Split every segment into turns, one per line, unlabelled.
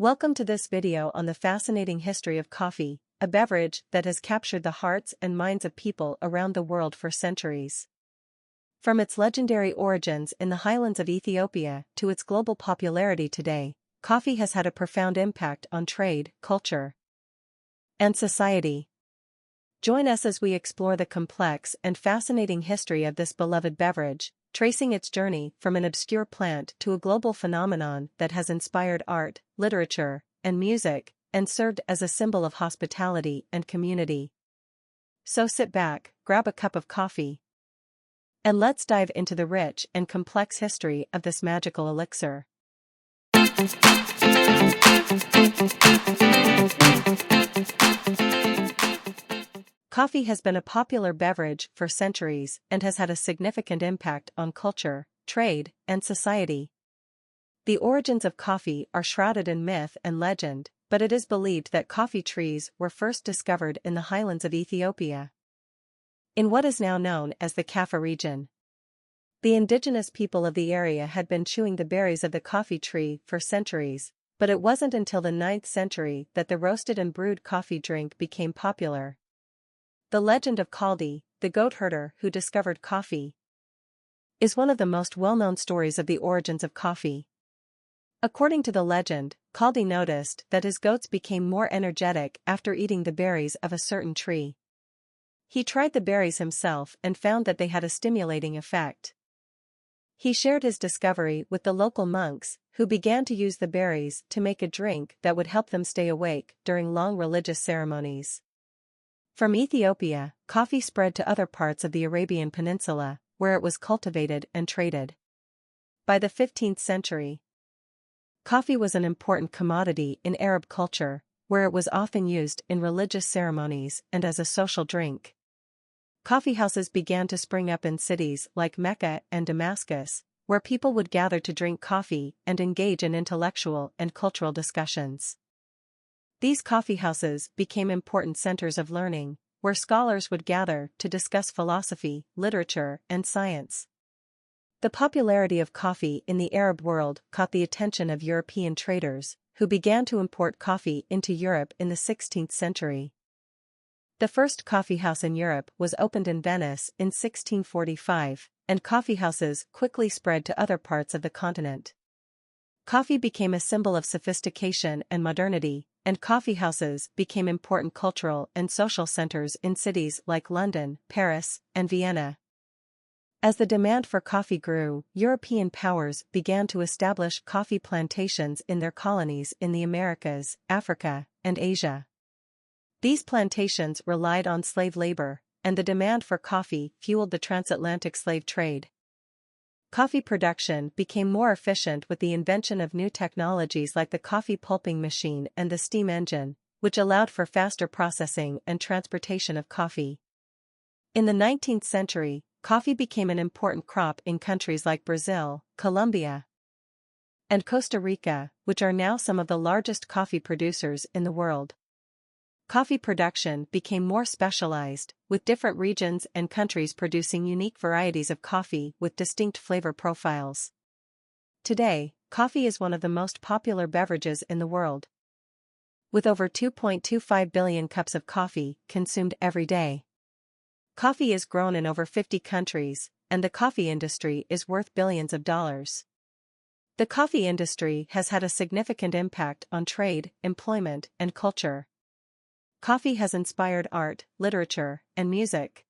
Welcome to this video on the fascinating history of coffee, a beverage that has captured the hearts and minds of people around the world for centuries. From its legendary origins in the highlands of Ethiopia to its global popularity today, coffee has had a profound impact on trade, culture, and society. Join us as we explore the complex and fascinating history of this beloved beverage, tracing its journey from an obscure plant to a global phenomenon that has inspired art, literature, and music, and served as a symbol of hospitality and community. So sit back, grab a cup of coffee, and let's dive into the rich and complex history of this magical elixir. Coffee has been a popular beverage for centuries and has had a significant impact on culture, trade, and society. The origins of coffee are shrouded in myth and legend, but it is believed that coffee trees were first discovered in the highlands of Ethiopia, in what is now known as the Kaffa region. The indigenous people of the area had been chewing the berries of the coffee tree for centuries, but it wasn't until the 9th century that the roasted and brewed coffee drink became popular. The legend of Kaldi, the goat herder who discovered coffee, is one of the most well-known stories of the origins of coffee. According to the legend, Kaldi noticed that his goats became more energetic after eating the berries of a certain tree. He tried the berries himself and found that they had a stimulating effect. He shared his discovery with the local monks, who began to use the berries to make a drink that would help them stay awake during long religious ceremonies. From Ethiopia, coffee spread to other parts of the Arabian Peninsula, where it was cultivated and traded. By the 15th century, coffee was an important commodity in Arab culture, where it was often used in religious ceremonies and as a social drink. Coffeehouses began to spring up in cities like Mecca and Damascus, where people would gather to drink coffee and engage in intellectual and cultural discussions. These coffeehouses became important centers of learning, where scholars would gather to discuss philosophy, literature, and science. The popularity of coffee in the Arab world caught the attention of European traders, who began to import coffee into Europe in the 16th century. The first coffeehouse in Europe was opened in Venice in 1645, and coffeehouses quickly spread to other parts of the continent. Coffee became a symbol of sophistication and modernity, and coffeehouses became important cultural and social centers in cities like London, Paris, and Vienna. As the demand for coffee grew, European powers began to establish coffee plantations in their colonies in the Americas, Africa, and Asia. These plantations relied on slave labor, and the demand for coffee fueled the transatlantic slave trade. Coffee production became more efficient with the invention of new technologies like the coffee pulping machine and the steam engine, which allowed for faster processing and transportation of coffee. In the 19th century, coffee became an important crop in countries like Brazil, Colombia, and Costa Rica, which are now some of the largest coffee producers in the world. Coffee production became more specialized, with different regions and countries producing unique varieties of coffee with distinct flavor profiles. Today, coffee is one of the most popular beverages in the world, with over 2.25 billion cups of coffee consumed every day. Coffee is grown in over 50 countries, and the coffee industry is worth billions of dollars. The coffee industry has had a significant impact on trade, employment, and culture. Coffee has inspired art, literature, and music,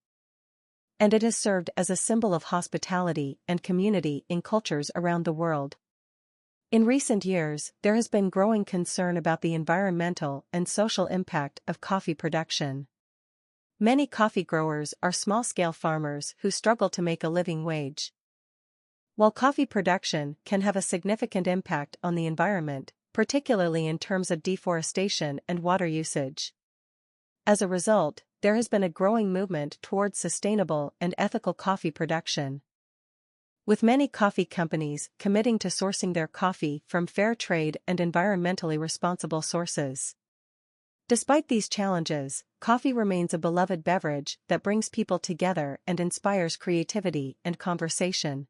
and it has served as a symbol of hospitality and community in cultures around the world. In recent years, there has been growing concern about the environmental and social impact of coffee production. Many coffee growers are small-scale farmers who struggle to make a living wage. While coffee production can have a significant impact on the environment, particularly in terms of deforestation and water usage, as a result, there has been a growing movement towards sustainable and ethical coffee production, with many coffee companies committing to sourcing their coffee from fair trade and environmentally responsible sources. Despite these challenges, coffee remains a beloved beverage that brings people together and inspires creativity and conversation.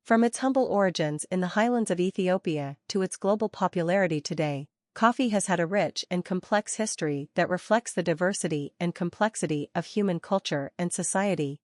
From its humble origins in the highlands of Ethiopia to its global popularity today, coffee has had a rich and complex history that reflects the diversity and complexity of human culture and society.